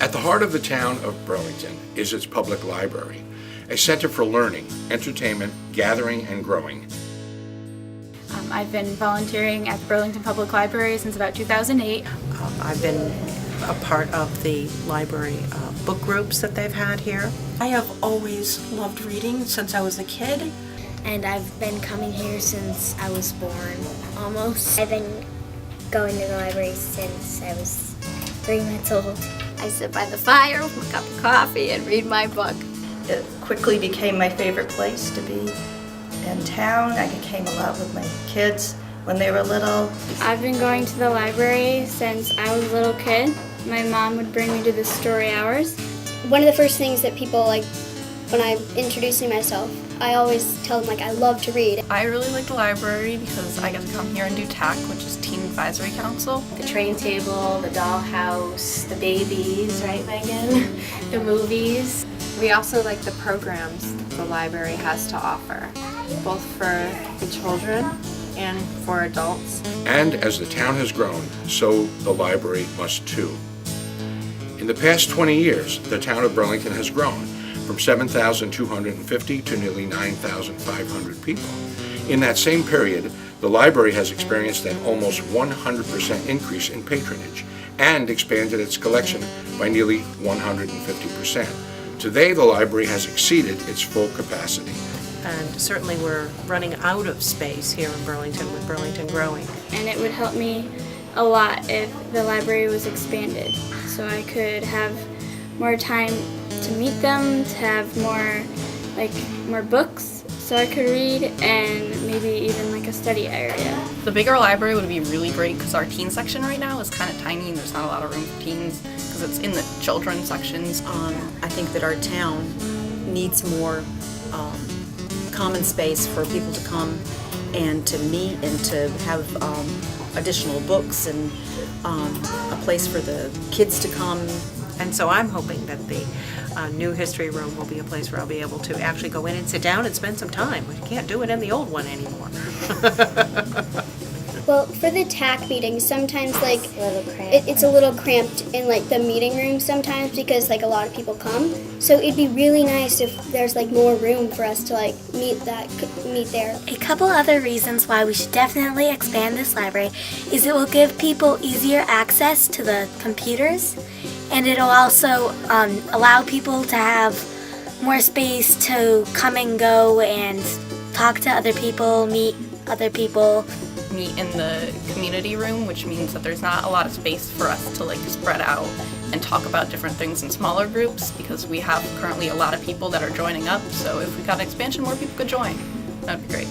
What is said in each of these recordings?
At the heart of the town of Burlington is its public library, a center for learning, entertainment, gathering, and growing. I've been volunteering at the Burlington Public Library since about 2008. I've been a part of the library book groups that they've had here. I have always loved reading since I was a kid. And I've been coming here since I was born, almost. I've been going to the library since I was 3 months old. I sit by the fire with my cup of coffee and read my book. It quickly became my favorite place to be in town. I came a lot with my kids when they were little. I've been going to the library since I was a little kid. My mom would bring me to the story hours. One of the first things that people like when I'm introducing myself, I always tell them I love to read. I really like the library because I get to come here and do TAC, which is Teen Advisory Council. The train table, the dollhouse, the babies, right Megan? The movies. We also like the programs the library has to offer, both for the children and for adults. And as the town has grown, so the library must too. In the past 20 years, the town of Burlington has grown from 7,250 to nearly 9,500 people. In that same period, the library has experienced an almost 100% increase in patronage and expanded its collection by nearly 150%. Today, the library has exceeded its full capacity. And certainly we're running out of space here in Burlington with Burlington growing. And it would help me a lot if the library was expanded, so I could have more time to meet them, to have more books so I could read, and maybe even a study area. The bigger library would be really great because our teen section right now is kind of tiny and there's not a lot of room for teens because it's in the children's sections. I think that our town needs more common space for people to come and to meet and to have additional books and a place for the kids to come. And so I'm hoping that the new history room will be a place where I'll be able to actually go in and sit down and spend some time. We can't do it in the old one anymore. Well, for the TAC meetings, sometimes it's a little cramped in the meeting room sometimes because a lot of people come. So it'd be really nice if there's more room for us to meet there. A couple other reasons why we should definitely expand this library is it will give people easier access to the computers, and it'll also allow people to have more space to come and go and talk to other people, meet other people. Meet in the community room, which means that there's not a lot of space for us to spread out and talk about different things in smaller groups because we have currently a lot of people that are joining up. So if we got an expansion, more people could join. That'd be great.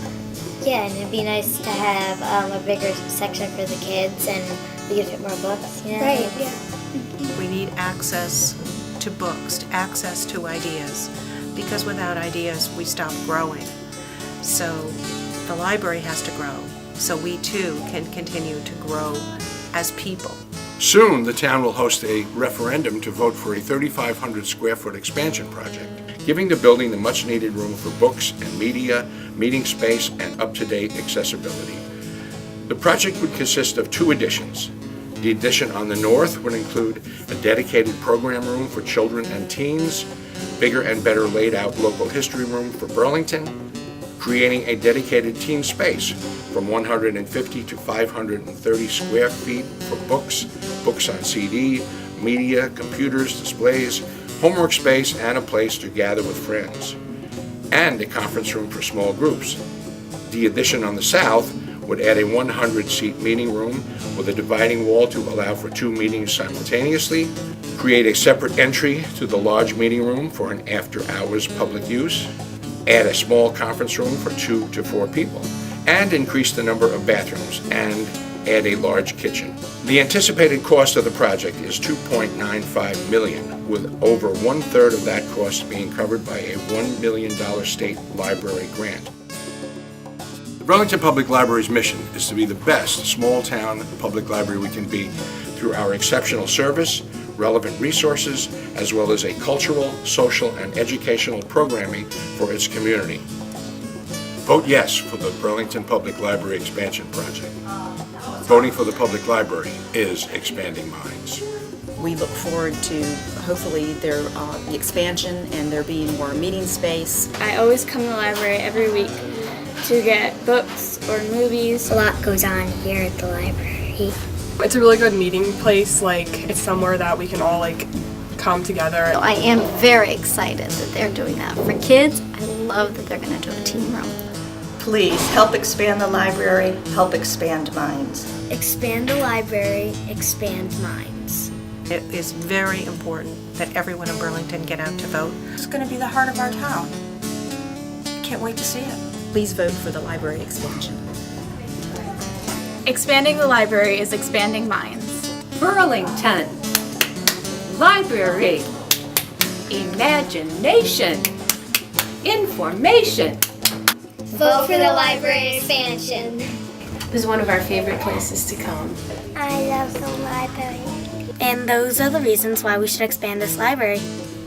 Yeah, and it'd be nice to have a bigger section for the kids and we could fit more books. Right, yeah. We need access to books, access to ideas, because without ideas we stop growing. So the library has to grow, so we too can continue to grow as people. Soon, the town will host a referendum to vote for a 3,500 square foot expansion project, giving the building the much needed room for books and media, meeting space, and up-to-date accessibility. The project would consist of 2 additions. The addition on the north would include a dedicated program room for children and teens, bigger and better laid out local history room for Burlington, creating a dedicated teen space from 150 to 530 square feet for books, books on CD, media, computers, displays, homework space, and a place to gather with friends, and a conference room for small groups. The addition on the south would add a 100-seat meeting room with a dividing wall to allow for 2 meetings simultaneously, create a separate entry to the large meeting room for an after-hours public use, add a small conference room for 2 to 4 people, and increase the number of bathrooms and add a large kitchen. The anticipated cost of the project is $2.95 million, with over 1/3 of that cost being covered by a $1 million state library grant. The Burlington Public Library's mission is to be the best small-town public library we can be through our exceptional service, relevant resources, as well as a cultural, social, and educational programming for its community. Vote yes for the Burlington Public Library Expansion Project. Voting for the public library is expanding minds. we look forward to hopefully the expansion and there being more meeting space. I always come to the library every week to get books or movies. A lot goes on here at the library. It's a really good meeting place. Like, it's somewhere that we can all like come together. I am very excited that they're doing that. For kids, I love that they're going to do a team room. Please help expand the library, help expand minds. Expand the library, expand minds. It is very important that everyone in Burlington get out to vote. It's going to be the heart of our town. Can't wait to see it. Please vote for the library expansion. Expanding the library is expanding minds. Burlington. Library. Imagination. Information. Vote for the library expansion. It was one of our favorite places to come. I love the library. And those are the reasons why we should expand this library.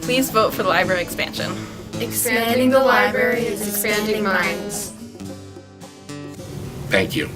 Please vote for the library expansion. Expanding the library is expanding minds. Thank you.